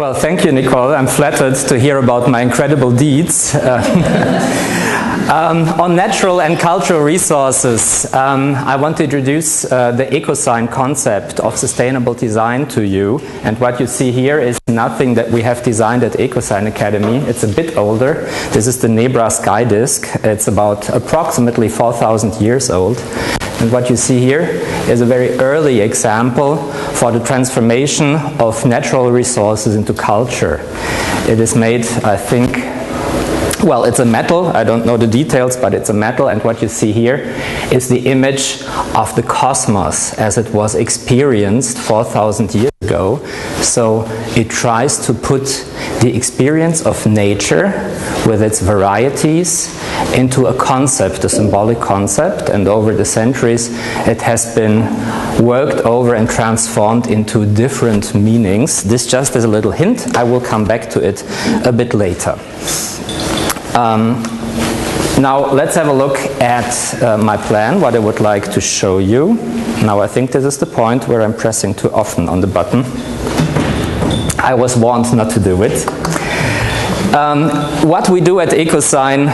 Well, thank you, Nicole. I'm flattered to hear about my incredible deeds. On natural and cultural resources, I want to introduce the Ecosign concept of sustainable design to you. And what you see here is nothing that we have designed at Ecosign Academy. It's a bit older. This is the Nebra sky disk. It's about approximately 4,000 years old. And what you see here is a very early example for the transformation of natural resources into culture. It is made, I think, well, it's a metal. I don't know the details, but it's a metal. And what you see here is the image of the cosmos as it was experienced 4,000 years ago. So it tries to put the experience of nature with its varieties into a concept, a symbolic concept. And over the centuries, it has been worked over and transformed into different meanings. This just is a little hint. I will come back to it a bit later. Now let's have a look at my plan, what I would like to show you. Now I think this is the point where I'm pressing too often on the button. I was warned not to do it. What we do at Ecosign,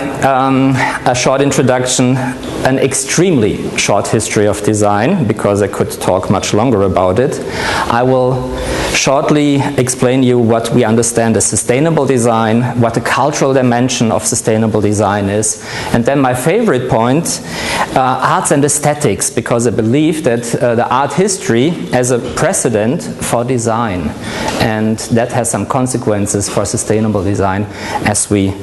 a short introduction, an extremely short history of design, because I could talk much longer about it. I will shortly explain you what we understand as sustainable design, what the cultural dimension of sustainable design is, and then my favorite point, arts and aesthetics, because I believe that the art history as a precedent for design, and that has some consequences for sustainable design as we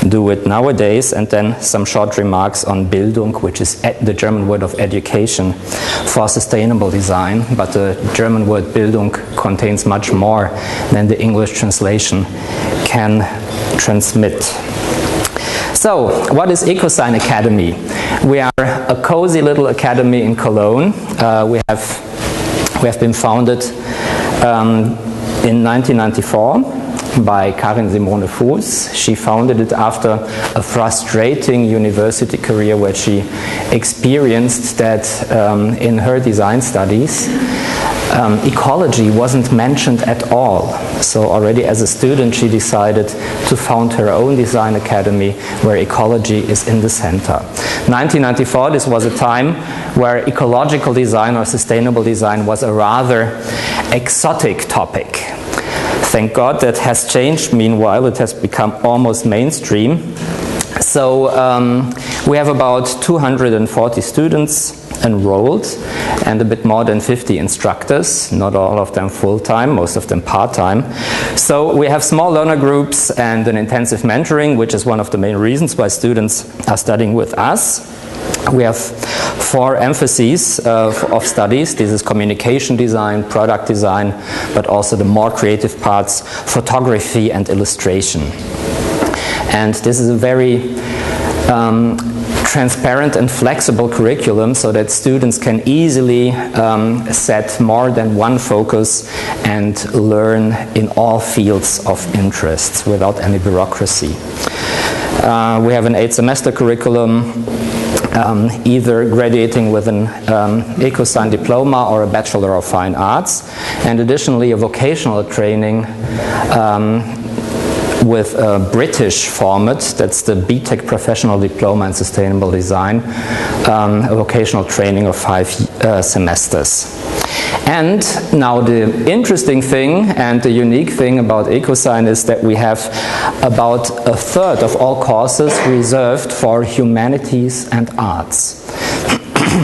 do it nowadays, and then some short remarks on Bildung, which is the German word of education for sustainable design, but the German word Bildung contains much more than the English translation can transmit. So, what is Ecosign Academy? We are a cozy little academy in Cologne. We have been founded in 1994 by Karin Simone Fuß. She founded it after a frustrating university career where she experienced that in her design studies ecology wasn't mentioned at all. So already as a student she decided to found her own design academy where ecology is in the center. 1994, this was a time where ecological design or sustainable design was a rather exotic topic. Thank God that has changed. Meanwhile, it has become almost mainstream. So we have about 240 students enrolled and a bit more than 50 instructors, not all of them full-time, most of them part-time. So we have small learner groups and an intensive mentoring, which is one of the main reasons why students are studying with us. We have 4 emphases of studies. This is communication design, product design, but also the more creative parts, photography and illustration. And this is a very transparent and flexible curriculum so that students can easily set more than one focus and learn in all fields of interest without any bureaucracy. We have an 8-semester curriculum, either graduating with an Ecosign diploma or a Bachelor of Fine Arts, and additionally a vocational training with a British format, that's the BTEC Professional Diploma in Sustainable Design, a vocational training of 5 semesters. And now the interesting thing and the unique thing about Ecosign is that we have about 1/3 of all courses reserved for humanities and arts.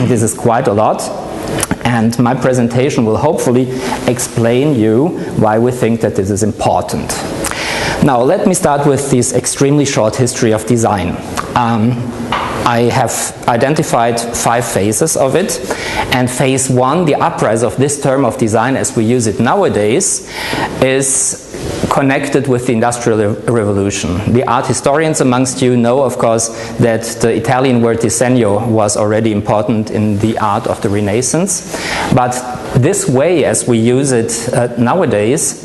This is quite a lot, and my presentation will hopefully explain you why we think that this is important. Now let me start with this extremely short history of design. I have identified 5 phases of it, and phase 1, the uprise of this term of design as we use it nowadays, is connected with the Industrial Revolution. The art historians amongst you know, of course, that the Italian word disegno was already important in the art of the Renaissance, but this way as we use it nowadays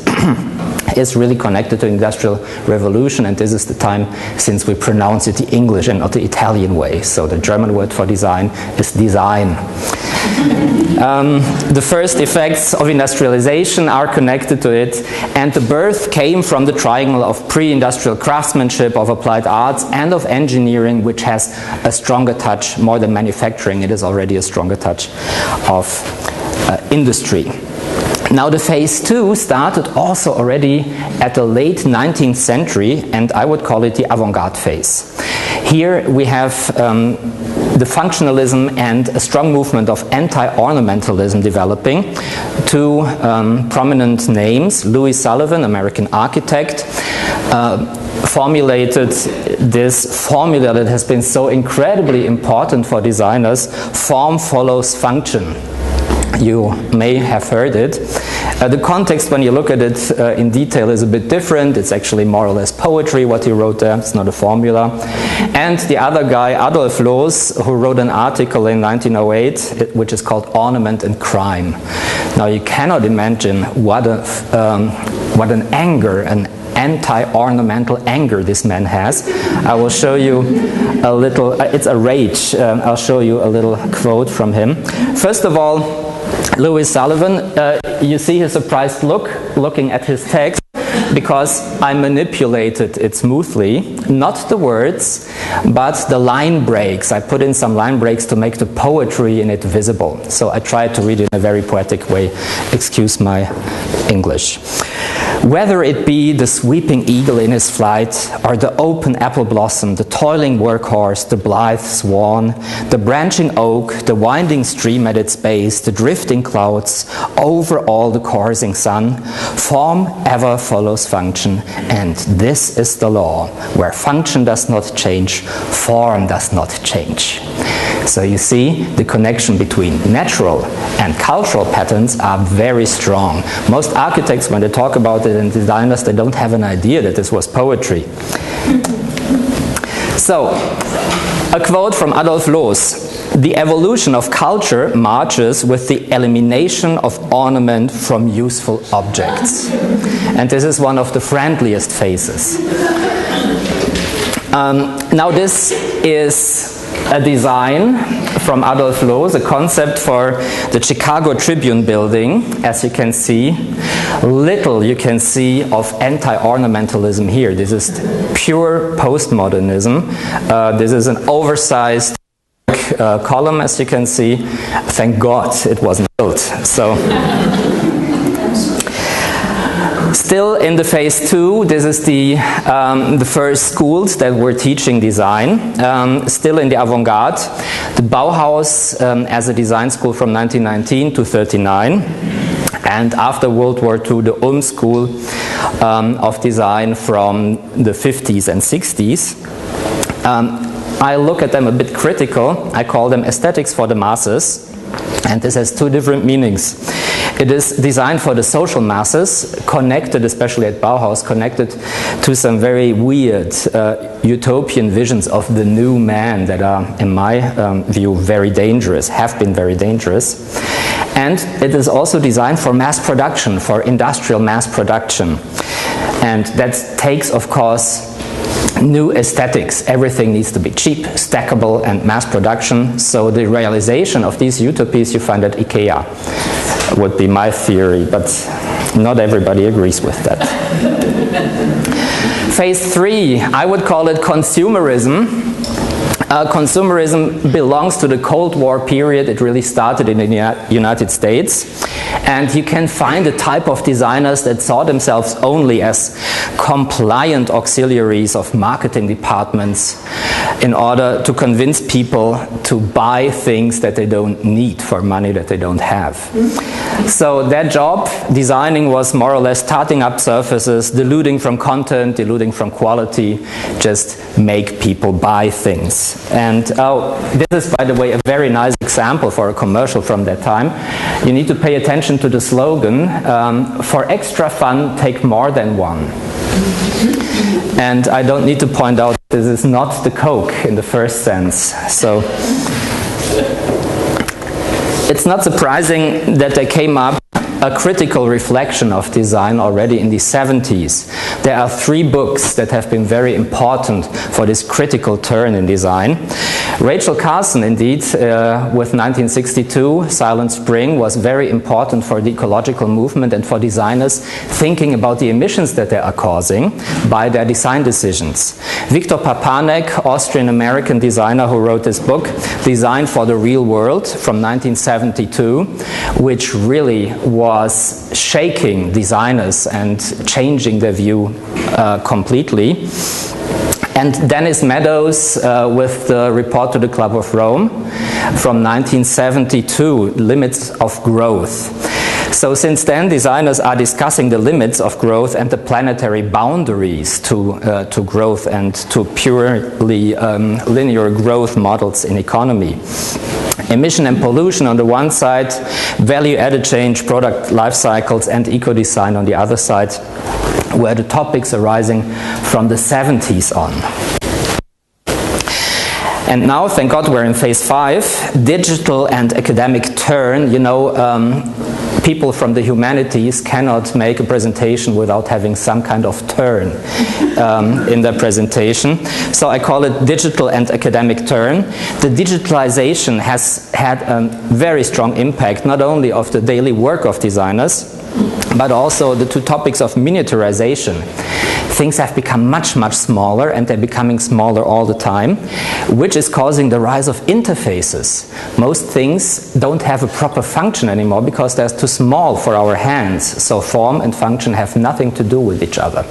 is really connected to the Industrial Revolution, and this is the time since we pronounce it the English and not the Italian way. So the German word for design is design. The first effects of industrialization are connected to it, and the birth came from the triangle of pre-industrial craftsmanship, of applied arts, and of engineering, which has a stronger touch, more than manufacturing, it is already a stronger touch of industry. Now the phase 2 started also already at the late 19th century, and I would call it the avant-garde phase. Here we have the functionalism and a strong movement of anti-ornamentalism developing. Two prominent names, Louis Sullivan, American architect, formulated this formula that has been so incredibly important for designers: form follows function. You may have heard it. The context, when you look at it in detail, is a bit different. It's actually more or less poetry, what he wrote there. It's not a formula. And the other guy, Adolf Loos, who wrote an article in 1908, which is called Ornament and Crime. Now, you cannot imagine what an anger, an anti-ornamental anger this man has. I will show you a little, it's a rage. I'll show you a little quote from him. First of all, Louis Sullivan, you see his surprised look looking at his text, because I manipulated it smoothly, not the words, but the line breaks. I put in some line breaks to make the poetry in it visible. So I tried to read it in a very poetic way. Excuse my English. Whether it be the sweeping eagle in his flight, or the open apple blossom, the toiling workhorse, the blithe swan, the branching oak, the winding stream at its base, the drifting clouds, over all the coursing sun, form ever follows function, and this is the law. Where function does not change, form does not change. So you see, the connection between natural and cultural patterns are very strong. Most architects, when they talk about it, and designers, they don't have an idea that this was poetry. So, a quote from Adolf Loos: "The evolution of culture marches with the elimination of ornament from useful objects." And this is one of the friendliest phases. Now this is a design from Adolf Loos, a concept for the Chicago Tribune building. As you can see, little you can see of anti-ornamentalism here. This is pure postmodernism. This is an oversized column, as you can see. Thank God it wasn't built. So. Still in the phase 2, this is the first schools that were teaching design. Still in the avant-garde, the Bauhaus as a design school from 1919 to 1939. And after World War II, the Ulm School of Design from the 50s and 60s. I look at them a bit critical. I call them aesthetics for the masses. And this has two different meanings. It is designed for the social masses, connected, especially at Bauhaus, connected to some very weird utopian visions of the new man that are, in my view, very dangerous, have been very dangerous. And it is also designed for mass production, for industrial mass production. And that takes, of course, new aesthetics. Everything needs to be cheap, stackable, and mass production. So the realization of these utopias you find at IKEA would be my theory, but not everybody agrees with that. Phase 3, I would call it consumerism. Consumerism belongs to the Cold War period. It really started in the United States. And you can find a type of designers that saw themselves only as compliant auxiliaries of marketing departments in order to convince people to buy things that they don't need for money that they don't have. So their job, designing, was more or less tarting up surfaces, diluting from content, diluting from quality, just make people buy things. And this is, by the way, a very nice example for a commercial from that time. You need to pay attention to the slogan, for extra fun, take more than one. And I don't need to point out this is not the Coke in the first sense. So it's not surprising that they came up a critical reflection of design already in the 70s. There are 3 books that have been very important for this critical turn in design. Rachel Carson, indeed, with 1962, Silent Spring, was very important for the ecological movement and for designers thinking about the emissions that they are causing by their design decisions. Viktor Papanek, Austrian-American designer who wrote this book, Design for the Real World, from 1972, which really was shaking designers and changing their view completely. And Dennis Meadows with the report to the Club of Rome from 1972, Limits of Growth. So since then, designers are discussing the limits of growth and the planetary boundaries to growth and to purely linear growth models in economy. Emission and pollution on the one side, value-added change, product life cycles, and eco-design on the other side were the topics arising from the 70s on. And now, thank God, we're in phase 5, digital and academic turn. You know, people from the humanities cannot make a presentation without having some kind of turn in their presentation. So I call it digital and academic turn. The digitalization has had a very strong impact, not only of the daily work of designers, but also the 2 topics of miniaturization. Things have become much, much smaller, and they're becoming smaller all the time, which is causing the rise of interfaces. Most things don't have a proper function anymore because they're too small for our hands, so form and function have nothing to do with each other.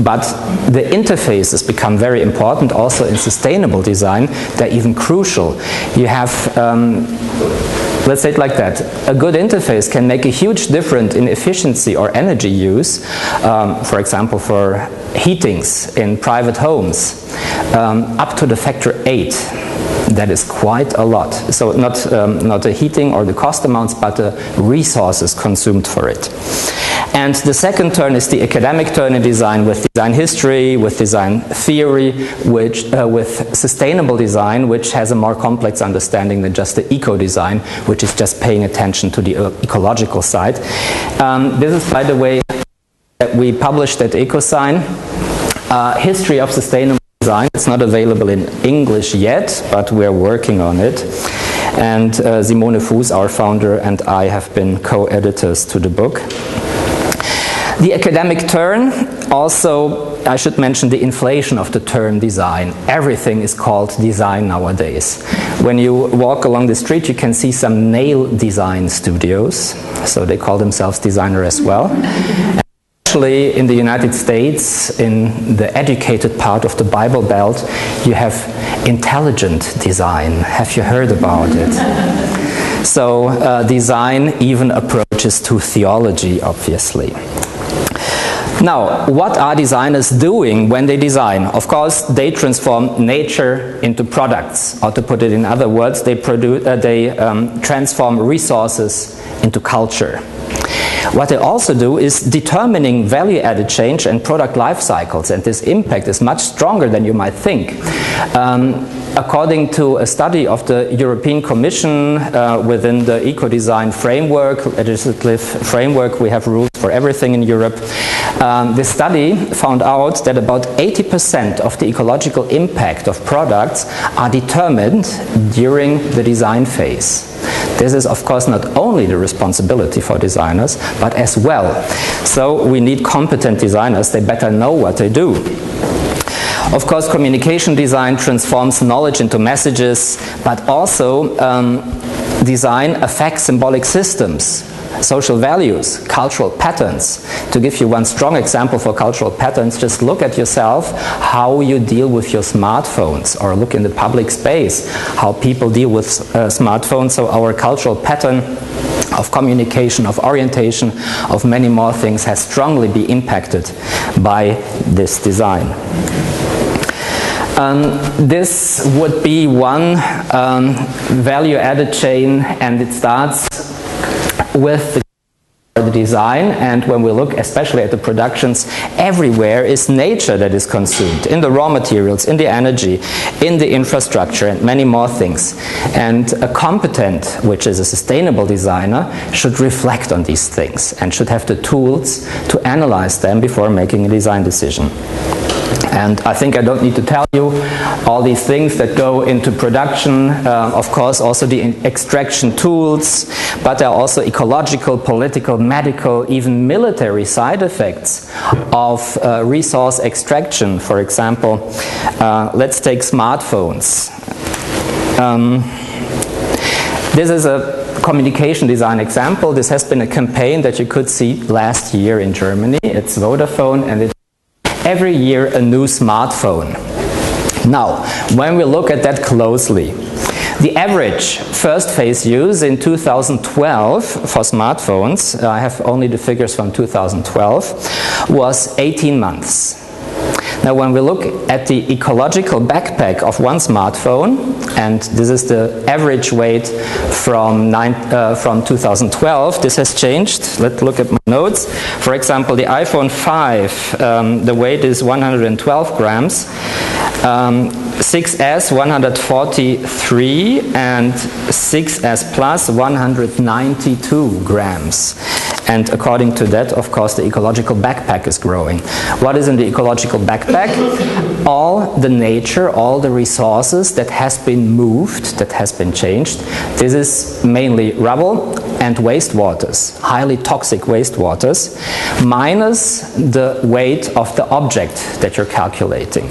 But the interfaces become very important also in sustainable design. They're even crucial. You have let's say it like that. A good interface can make a huge difference in efficiency or energy use, for example, for heatings in private homes, up to the factor 8. That is quite a lot. So not the heating or the cost amounts, but the resources consumed for it. And the second turn is the academic turn in design, with design history, with design theory, which, with sustainable design, which has a more complex understanding than just the eco-design, which is just paying attention to the ecological side. This is, by the way, that we published at Ecosign, History of Sustainable Design. It's not available in English yet, but we're working on it. And Simone Fuß, our founder, and I have been co-editors to the book. The academic turn, also, I should mention the inflation of the term design. Everything is called design nowadays. When you walk along the street, you can see some nail design studios, so they call themselves designer as well. Actually, in the United States, in the educated part of the Bible Belt, you have intelligent design. Have you heard about it? So design even approaches to theology, obviously. Now, what are designers doing when they design? Of course, they transform nature into products, or to put it in other words, they transform resources into culture. What they also do is determining value-added change and product life cycles, and this impact is much stronger than you might think. According to a study of the European Commission within the eco-design framework, legislative framework, we have rules for everything in Europe. This study found out that about 80% of the ecological impact of products are determined during the design phase. This is, of course, not only the responsibility for designers, but as well. So we need competent designers. They better know what they do. Of course, communication design transforms knowledge into messages, but also design affects symbolic systems, social values, cultural patterns. To give you one strong example for cultural patterns, just look at yourself, how you deal with your smartphones, or look in the public space, how people deal with smartphones. So our cultural pattern of communication, of orientation, of many more things has strongly been impacted by this design. This would be one value-added chain, and it starts with the the design, and when we look especially at the productions, everywhere is nature that is consumed, in the raw materials, in the energy, in the infrastructure, and many more things. And a competent, which is a sustainable designer, should reflect on these things and should have the tools to analyze them before making a design decision. And I think I don't need to tell you all these things that go into production, of course also the extraction tools, but there are also ecological, political, medical, even military side effects of resource extraction. For example, let's take smartphones. This is a communication design example. This has been a campaign that you could see last year in Germany. It's Vodafone, and it's every year a new smartphone. Now, when we look at that closely, the average first phase use in 2012 for smartphones, I have only the figures from 2012, was 18 months. Now, when we look at the ecological backpack of one smartphone, and this is the average weight from 2012, this has changed. Let's look at my notes. For example, the iPhone 5, the weight is 112 grams. 6S 143 and 6S Plus 192 grams. And according to that, of course, the ecological backpack is growing. What is in the ecological backpack? All the nature, all the resources that has been moved, that has been changed. This is mainly rubble and wastewaters, highly toxic wastewaters, minus the weight of the object that you're calculating.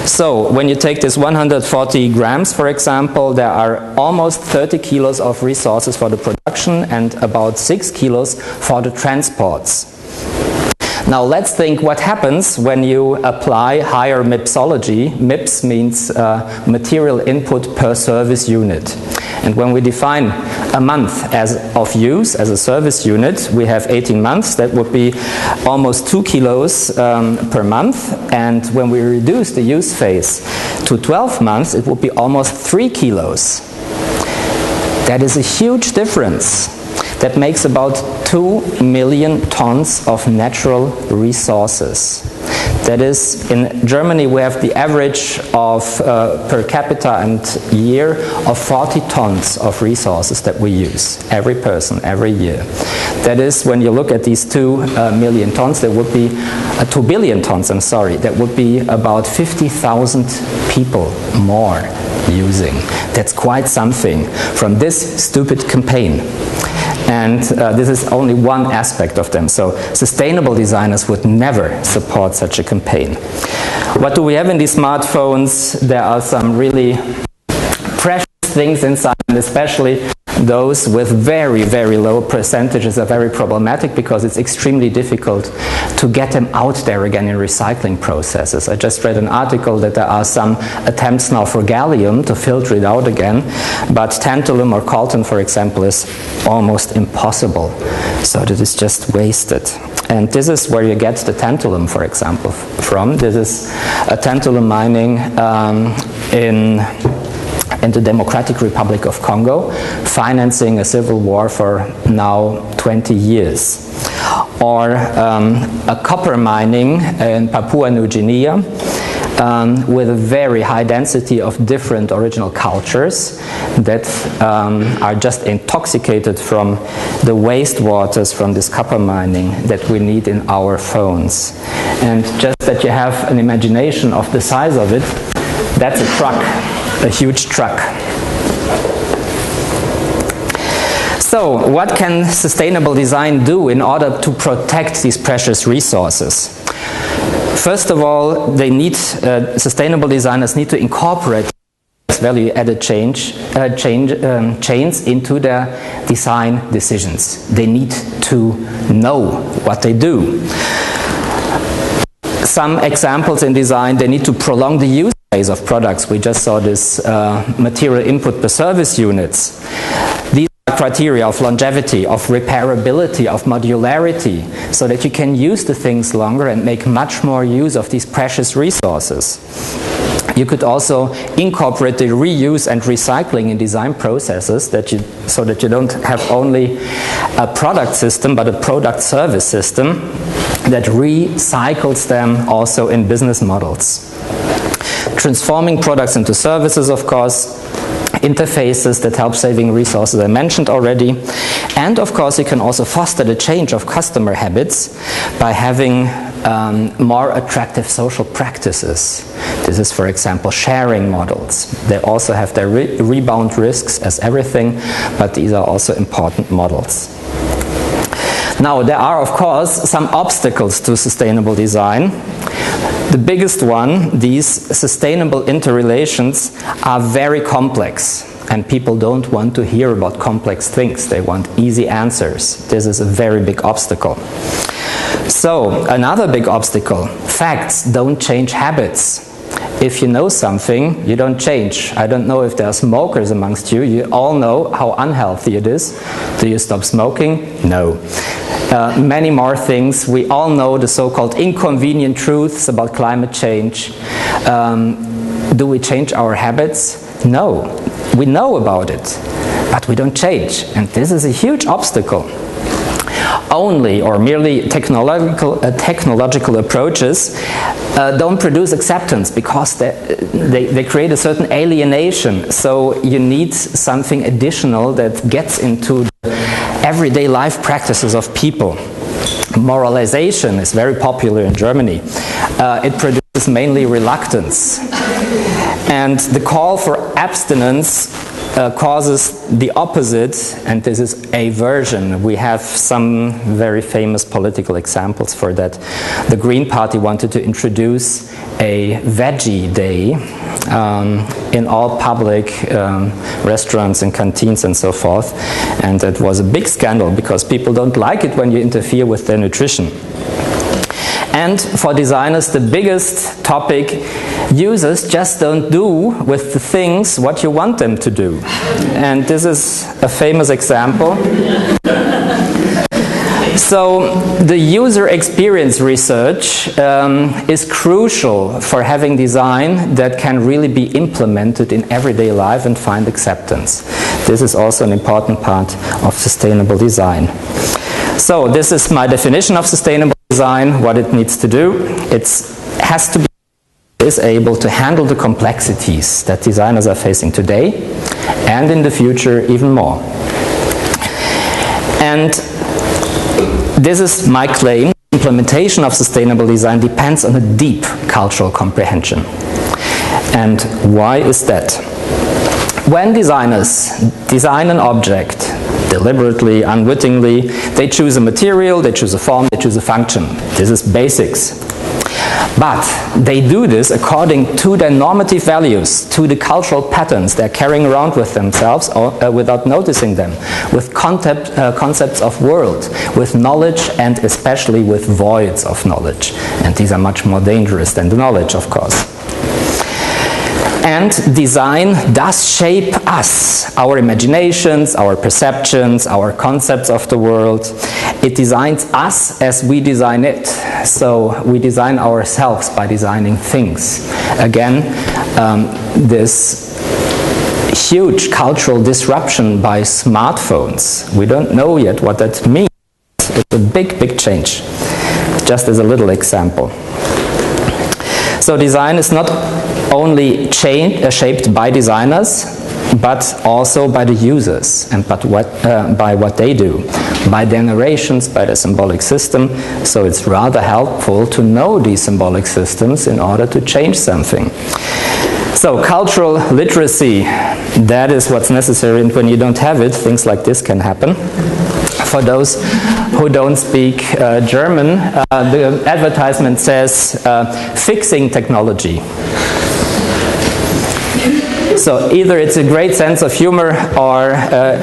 So when you take this 140 grams, for example, there are almost 30 kilos of resources for the production and about 6 kilos for the transports. Now let's think what happens when you apply higher mipsology. MIPS means material input per service unit. And when we define a month as of use as a service unit, we have 18 months. That would be almost 2 kilos per month. And when we reduce the use phase to 12 months, it would be almost 3 kilos. That is a huge difference. That makes about 2 million tons of natural resources. That is, in Germany we have the average of per capita and year of 40 tons of resources that we use, every person, every year. That is, when you look at these 2 million tons, there would be 2 billion tons, I'm sorry, that would be about 50,000 people more using. That's quite something from this stupid campaign. And this is only one aspect of them. So sustainable designers would never support such a campaign. What do we have in these smartphones? There are some really precious things inside, and especially those with very, very low percentages are very problematic because it's extremely difficult to get them out there again in recycling processes. I just read an article that there are some attempts now for gallium to filter it out again, but tantalum or coltan, for example, is almost impossible. So that is just wasted. And this is where you get the tantalum, for example, from. This is a tantalum mining in the Democratic Republic of Congo, financing a civil war for now 20 years. Or a copper mining in Papua New Guinea with a very high density of different original cultures that are just intoxicated from the wastewaters from this copper mining that we need in our phones. And just that you have an imagination of the size of it, that's a truck. A huge truck. So, what can sustainable design do in order to protect these precious resources? First of all, they need, sustainable designers need to incorporate value-added chains into their design decisions. They need to know what they do. Some examples in design, they need to prolong the use phase of products. We just saw this material input per service units. These are criteria of longevity, of repairability, of modularity, so that you can use the things longer and make much more use of these precious resources. You could also incorporate the reuse and recycling in design processes so that you don't have only a product system but a product service system that recycles them also in business models. Transforming products into services, of course, interfaces that help saving resources I mentioned already, and of course you can also foster the change of customer habits by having more attractive social practices. This is, for example, sharing models. They also have their rebound risks as everything, but these are also important models. Now, there are, of course, some obstacles to sustainable design. The biggest one, these sustainable interrelations are very complex, and people don't want to hear about complex things. They want easy answers. This is a very big obstacle. So, another big obstacle, facts don't change habits. If you know something, you don't change. I don't know if there are smokers amongst you. You all know how unhealthy it is. Do you stop smoking? No. Many more things. We all know the so-called inconvenient truths about climate change. Do we change our habits? No. We know about it, but we don't change. And this is a huge obstacle. Only or merely technological approaches don't produce acceptance because they create a certain alienation. So you need something additional that gets into the everyday life practices of people. Moralization is very popular in Germany. It produces mainly reluctance. And the call for abstinence causes the opposite, and this is aversion. We have some very famous political examples for that. The Green Party wanted to introduce a veggie day in all public restaurants and canteens and so forth, and it was a big scandal because people don't like it when you interfere with their nutrition. And for designers, the biggest topic, users just don't do with the things what you want them to do. And this is a famous example. So the user experience research is crucial for having design that can really be implemented in everyday life and find acceptance. This is also an important part of sustainable design. So this is my definition of sustainable design, what it needs to do. It has to be able to handle the complexities that designers are facing today and in the future even more. And this is my claim. Implementation of sustainable design depends on a deep cultural comprehension. And why is that? When designers design an object, deliberately, unwittingly, they choose a material, they choose a form, they choose a function. This is basics. But they do this according to their normative values, to the cultural patterns they're carrying around with themselves or without noticing them, with concepts of world, with knowledge, and especially with voids of knowledge. And these are much more dangerous than the knowledge, of course. And design does shape us, our imaginations, our perceptions, our concepts of the world. It designs us as we design it. So we design ourselves by designing things. Again, this huge cultural disruption by smartphones. We don't know yet what that means. It's a big, big change. Just as a little example. So design is not only shaped by designers, but also by the users and by what they do, by their narrations, by the symbolic system. So it's rather helpful to know these symbolic systems in order to change something. So cultural literacy, that is what's necessary, and when you don't have it, things like this can happen. For those who don't speak German, the advertisement says fixing technology. So either it's a great sense of humor or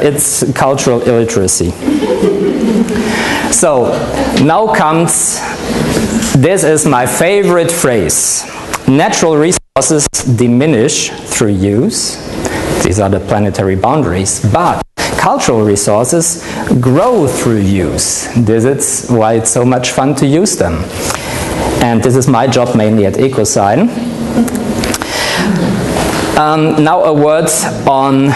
it's cultural illiteracy. So now comes, this is my favorite phrase. Natural resources diminish through use. These are the planetary boundaries. But cultural resources grow through use. This is why it's so much fun to use them. And this is my job mainly at Ecosign. Now a word on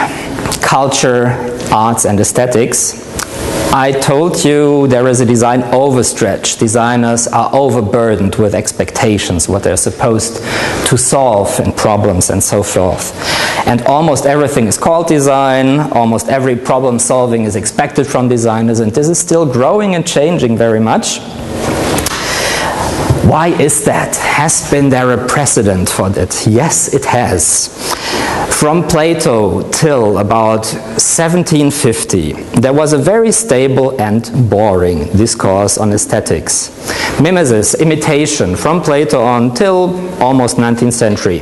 culture, arts and aesthetics. I told you there is a design overstretch. Designers are overburdened with expectations, what they're supposed to solve and problems and so forth. And almost everything is called design, almost every problem solving is expected from designers, and this is still growing and changing very much. Why is that? Has been there a precedent for that? Yes, it has. From Plato till about 1750, there was a very stable and boring discourse on aesthetics. Mimesis, imitation, from Plato on till almost 19th century.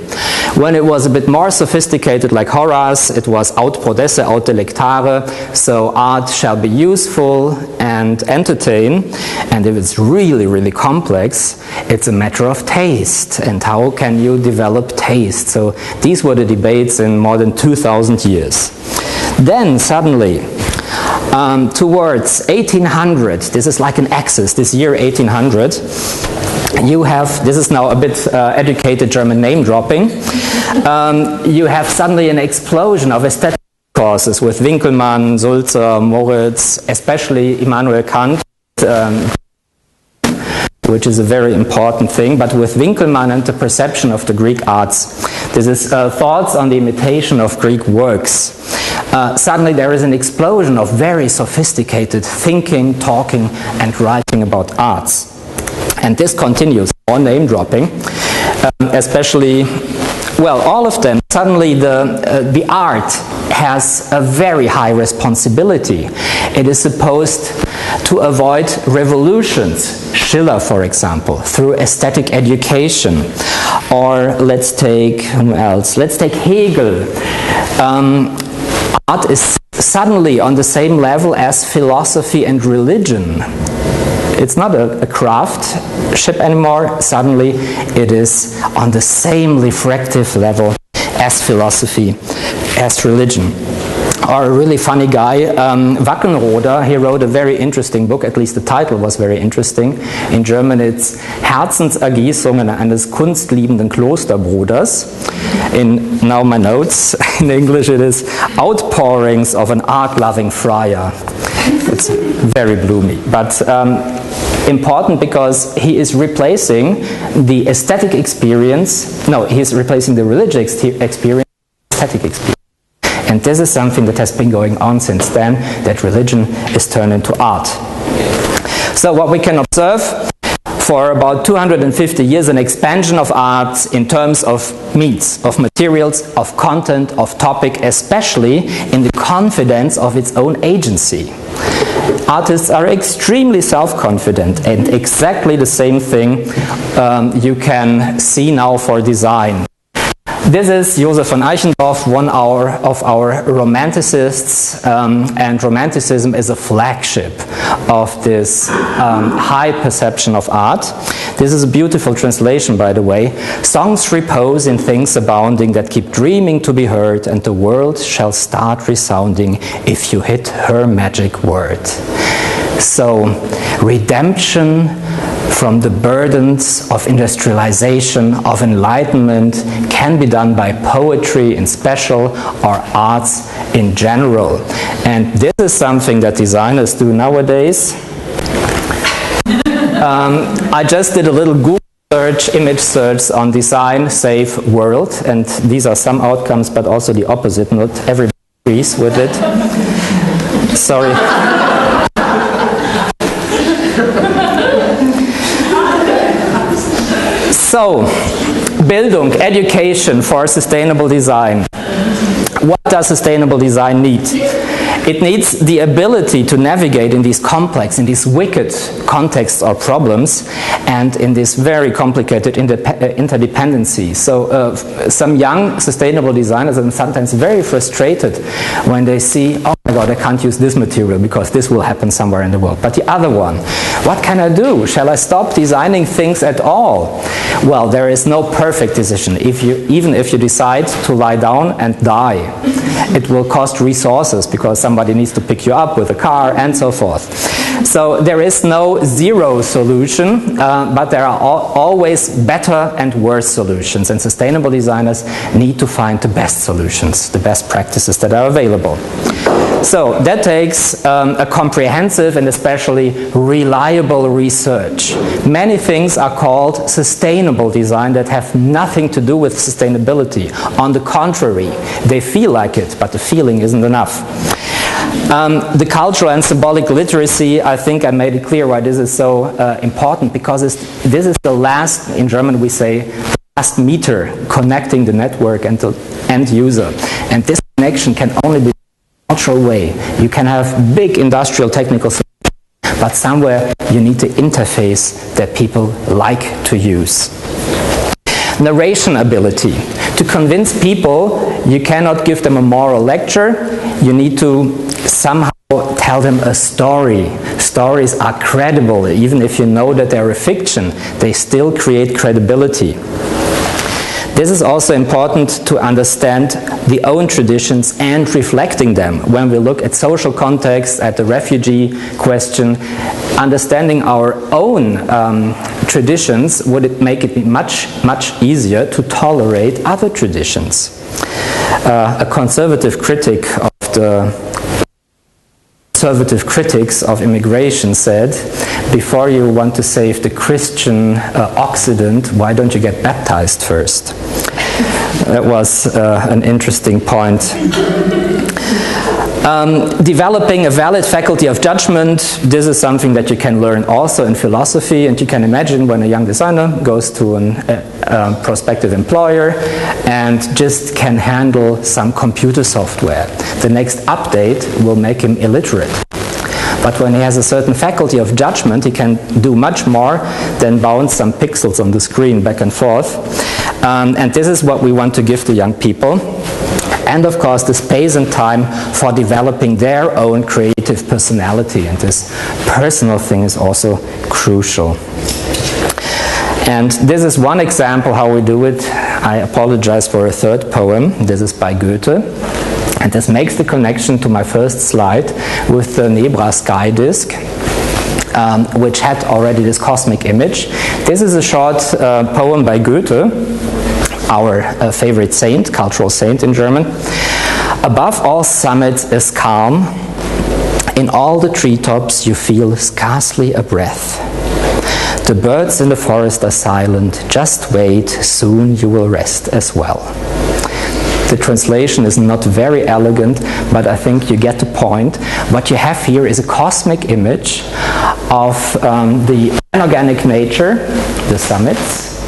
When it was a bit more sophisticated, like Horace, it was aut prodesse, aut delectare, so art shall be useful and entertain, and if it's really, really complex, it's a matter of taste, and how can you develop taste? So these were the debates in more than 2,000 years. Then suddenly, towards 1800, this is like an axis, this year 1800, you have, this is now a bit educated German name dropping, you have suddenly an explosion of aesthetic courses with Winkelmann, Sulzer, Moritz, especially Immanuel Kant, which is a very important thing, but with Winkelmann and the perception of the Greek arts. This is thoughts on the imitation of Greek works. Suddenly there is an explosion of very sophisticated thinking, talking and writing about arts. And this continues, more name dropping, especially, well, all of them. Suddenly the art has a very high responsibility. It is supposed to avoid revolutions. Schiller, for example, through aesthetic education. Or let's take, who else? Let's take Hegel. Art is suddenly on the same level as philosophy and religion. It's not a craftsmanship anymore. Suddenly it is on the same refractive level as philosophy, as religion. Or a really funny guy, Wackenroder, he wrote a very interesting book, at least the title was very interesting. In German it's Herzensergießungen eines kunstliebenden Klosterbruders. In now my notes, in English it is Outpourings of an art-loving friar. It's very gloomy, but important because he is replacing the aesthetic experience, no, he's replacing the religious experience with aesthetic experience. And this is something that has been going on since then, that religion is turned into art. So what we can observe, for about 250 years, an expansion of art in terms of means, of materials, of content, of topic, especially in the confidence of its own agency. Artists are extremely self-confident, and exactly the same thing you can see now for design. This is Josef von Eichendorff, one of our romanticists, and romanticism is a flagship of this high perception of art. This is a beautiful translation, by the way. Songs repose in things abounding that keep dreaming to be heard, and the world shall start resounding if you hit her magic word. So, redemption from the burdens of industrialization, of enlightenment, can be done by poetry in special or arts in general. And this is something that designers do nowadays. I just did a little Google search, image search on design, safe world, and these are some outcomes, but also the opposite. Not everybody agrees with it. Sorry. So, Bildung, education for sustainable design. What does sustainable design need? It needs the ability to navigate in these complex, in these wicked contexts or problems, and in this very complicated interdependency. So some young sustainable designers are sometimes very frustrated when they see, oh my God, I can't use this material because this will happen somewhere in the world. But the other one, what can I do? Shall I stop designing things at all? Well, there is no perfect decision. Even if you decide to lie down and die, it will cost resources because somebody needs to pick you up with a car and so forth. So there is no zero solution, but there are always better and worse solutions, and sustainable designers need to find the best solutions, the best practices that are available. So that takes a comprehensive and especially reliable research. Many things are called sustainable design that have nothing to do with sustainability. On the contrary, they feel like it, but the feeling isn't enough. The cultural and symbolic literacy, I think I made it clear why this is so important, because this is the last, in German we say, the last meter connecting the network and the end user. And this connection can only be cultural way. You can have big industrial technical solutions, but somewhere you need the interface that people like to use. Narration ability. To convince people, you cannot give them a moral lecture. You need to somehow tell them a story. Stories are credible. Even if you know that they're a fiction, they still create credibility. This is also important to understand the own traditions and reflecting them. When we look at social context, at the refugee question, understanding our own traditions would make it much easier to tolerate other traditions. A conservative critic of the conservative critics of immigration said, before you want to save the Christian Occident, why don't you get baptized first? That was an interesting point. Developing a valid faculty of judgment, this is something that you can learn also in philosophy, and you can imagine when a young designer goes to a prospective employer and just can handle some computer software. The next update will make him illiterate. But when he has a certain faculty of judgment, he can do much more than bounce some pixels on the screen back and forth. And this is what we want to give to young people. And of course, the space and time for developing their own creative personality. And this personal thing is also crucial. And this is one example how we do it. I apologize for a third poem. This is by Goethe. And this makes the connection to my first slide with the Nebra sky disk, which had already this cosmic image. This is a short poem by Goethe, our favorite saint, cultural saint in German. Above all summits is calm. In all the treetops you feel scarcely a breath. The birds in the forest are silent. Just wait, soon you will rest as well. The translation is not very elegant, but I think you get the point. What you have here is a cosmic image of the inorganic nature, the summits,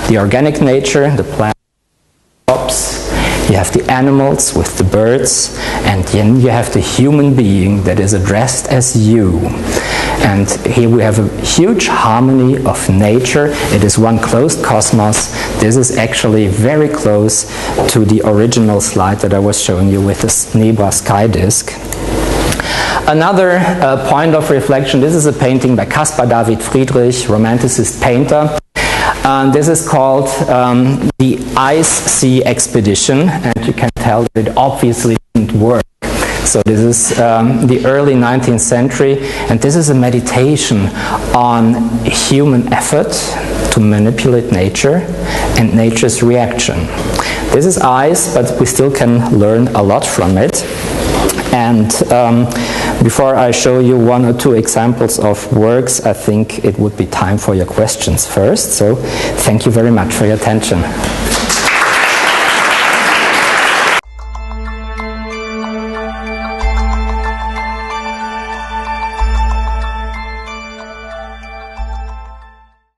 the organic nature, the plants, you have the animals with the birds, and then you have the human being that is addressed as you. And here we have a huge harmony of nature. It is one closed cosmos. This is actually very close to the original slide that I was showing you with the Nebra sky disk. Another point of reflection, this is a painting by Caspar David Friedrich, Romanticist painter. This is called the Ice Sea Expedition, and you can tell that it obviously didn't work. So this is the early 19th century, and this is a meditation on human effort to manipulate nature and nature's reaction. This is ice, but we still can learn a lot from it. And before I show you one or two examples of works, I think it would be time for your questions first. So thank you very much for your attention.